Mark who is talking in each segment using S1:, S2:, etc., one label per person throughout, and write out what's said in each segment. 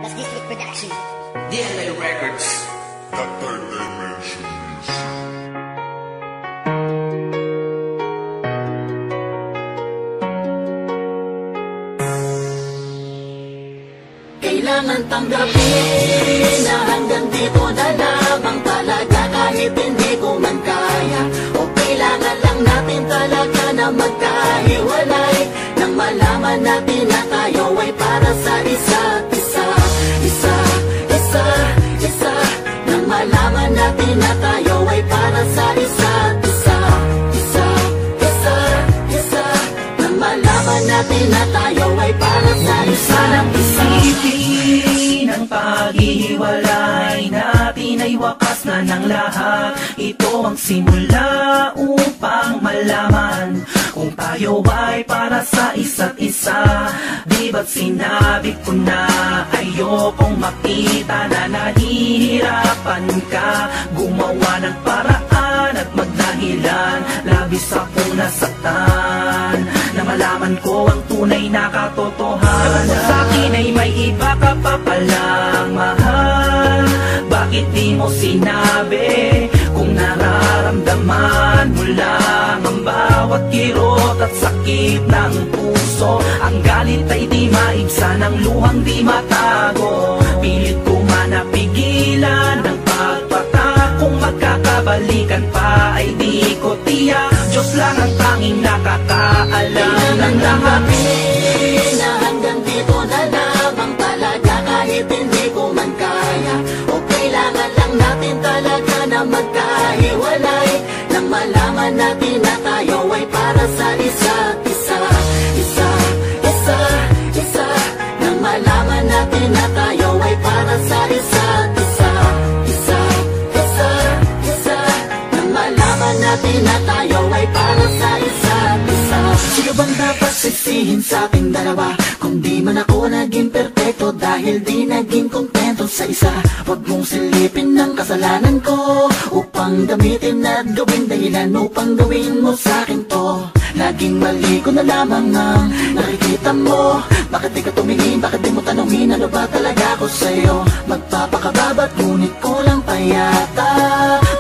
S1: That's District Production.
S2: DLA Records.
S3: That third dimension music.
S4: Kailangan tanggapin na hanggang dito na lamang talaga. Kahit hindi ko man kaya, o kailangan lang natin talaga na magkahiwalay, nang malaman natin na tayo ay para sa isa't isa. Nang malaman natin na tayo ay para sa isa't isa. Nang malaman natin na tayo ay para sa isa't isa.
S5: Isipin ang paghihiwalay natin ay wakas na ng lahat. Ito ang simula upang malaman kung tayo ay para sa isa't isa. Di ba't sinabi ko na ayokong makita na nahihirapan ka? Gumawa ng paraan at magdahilan, labis akong nasaktan na malaman ko ang tunay na katotohanan. Sa akin ay may iba ka pa palang mahal. Bakit di mo sinabi kung nararamdaman mo lang ang bawat kirot at sakit ng puso? Ang galit ay di maibsan, ang luhang di matago. Pilit ko man napigilan ng pagpatak. Kung magkakabalikan pa ay di ko tiyak. Diyos lang ang tanging nakakaalam ng lahat.
S4: Na hanggang dito na lamang talaga. Kahit hindi ko man kaya, o kailangan lang natin talaga na magkahiwalay, nang malaman natin na tayo ay para sa isa't isa. Nang malaman natin na tayo ay para sa isa't isa. Nang malaman natin na tayo ay para sa isa't isa. Sino bang dapat sisihin sa ating dalawa kung di man ako naging perfecto dahil di naging kontento sa isa? Huwag mong silipin ng kasalanan ko upang gamitin at gawing dahilan upang gawin mo sa akin to. Laging mali ko na lamang ang nakikita mo. Bakit di ka tumingin, bakit di mo tanungin ano ba talaga ako sa'yo? Magpapakababat ngunit kulang pa yata.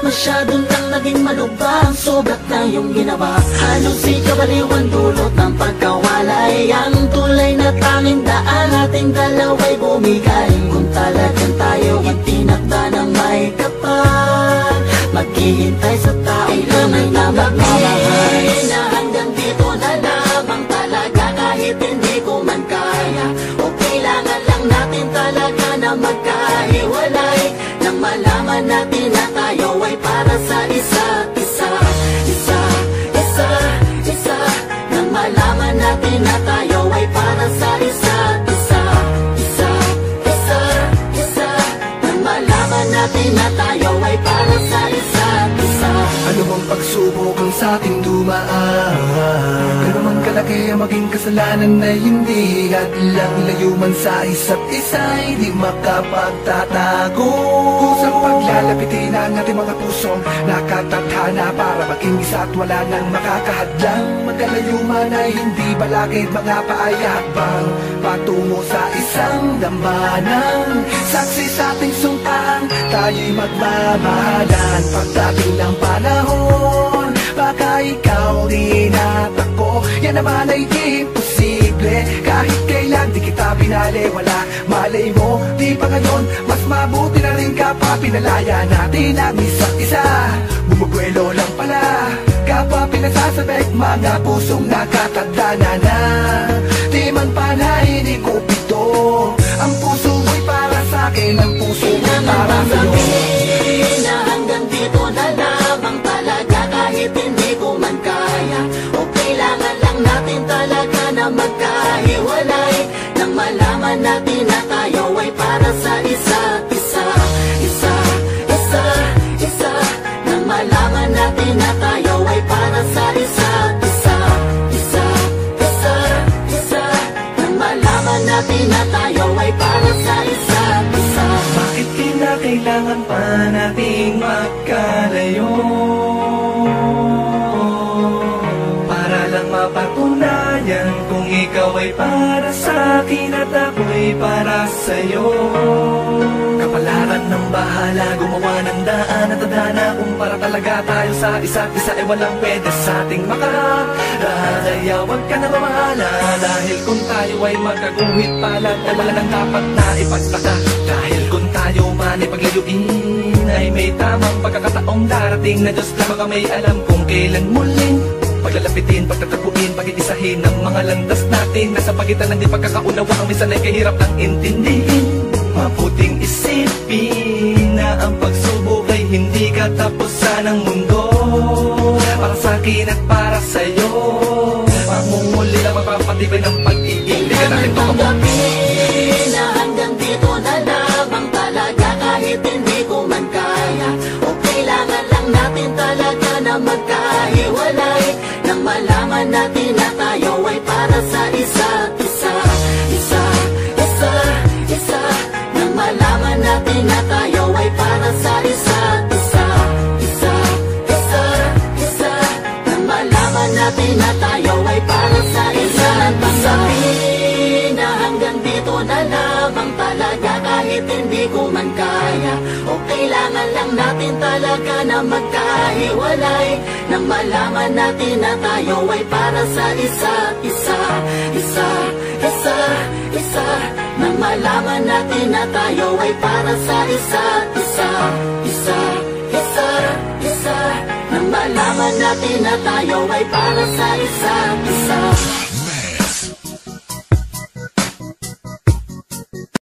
S4: Masyadong lang naging malubhang, sobrat na yung ginawa. Halos ikabaliw ang dulot ng pagkawalay. Ang tulay na tanging daan ating dalawa'y bumigay. Kung talagang tayo ang tinakda ng may kapal, maghihintay sa tao na magmamahal. Na hanggang dito na lamang talaga. Kahit hindi ko man kaya, o kailangan lang natin talaga na magkahiwalay, nang malaman natin na tayo ay para sa isa't isa. Nang malaman natin na tayo ay para sa isa't isa. Nang malaman natin na tayo ay para sa isa't isa.
S5: Ano bang pagsubok ang sa ating dumaan? Pero man kalaki ang maging kasalanan na hindi hadlang. Ilayo man sa isa't isa, hindi makapagtatago. Kusang paglalapitin ang ating mga pusong nakatadhana para maging isa at wala nang makakahadlang. Magkalayo man ay hindi balakid mga paayabang patungo sa isang dambana. Saksi sa ating sumpang, tayo'y magmamahalan. Pagdating ng panahon, baka ikaw din at ako, yan naman ay di imposible. Kahit kailan di kita pinaliwala, malay mo, di pa ngayon, mas mabuti na rin kapwa pinalaya natin ang isa't isa. Bumubuelo lang pala, kapwa pinasasabik mga pusong nakatagdana na. Di man panay, di ko pito, ang puso mo'y para sa'kin, ang puso mo'y para sa'yo.
S4: Na hanggang dito na lamang talaga. Kahit hindi ko man kaya, o kailangan lang natin talaga na magkahiwalay, nang malaman natin na tayo ay para sa isa't isa. Nang malaman natin na tayo ay para sa isa't isa. Nang malaman natin na tayo ay para sa isa't isa.
S5: Bakit kinakailangan pa nating magkalayo? Para lang mapatunayan kung Ikaw ay para sa akin at ako'y para sa'yo. Kapalaran ng bahala, gumawa ng daan at tadhana. Kung para talaga tayo sa isa't isa ay walang pwede sa ating makaharap. Kaya wag ka na mamahala, dahil kung tayo ay magkaguhit palag ay wala nang dapat na ipagtaka. Dahil kung tayo man ay paglayuin ay may tamang pagkakataong darating na Diyos lang baka may alam kung kailan muling paglalapitin, pagtatapuin, pag-iisahin ang mga landas natin. Nasa pagitan ng di pagkakaunawa ang minsan ay kahirap lang intindihin. Mabuting isipin na ang pagsubok ay hindi katapusan ng mundo. Para sa akin at para sa'yo, mamumuli lang magpapatibay ng pag-ibig. Hindi ka natin
S4: tanggapin na hanggang dito na lamang talaga. Kahit hindi ko man kaya, o kailangan lang natin talaga na magkahiwalay. Nang malaman natin na tayo ay para sa isa't isa. Nang malaman natin na tayo ay para sa isa't isa. Nang malaman natin na tayo ay para sa isa't isa. Sabihin na hanggang dito na lamang talaga. Kahit hindi ko man kaya, o kailangan lang natin talaga na magkahiwalay. Nang malaman natin na tayo ay para sa isa't isa. Nang malaman natin na tayo ay para sa isa't isa. Nang malaman natin na tayo ay para sa isa't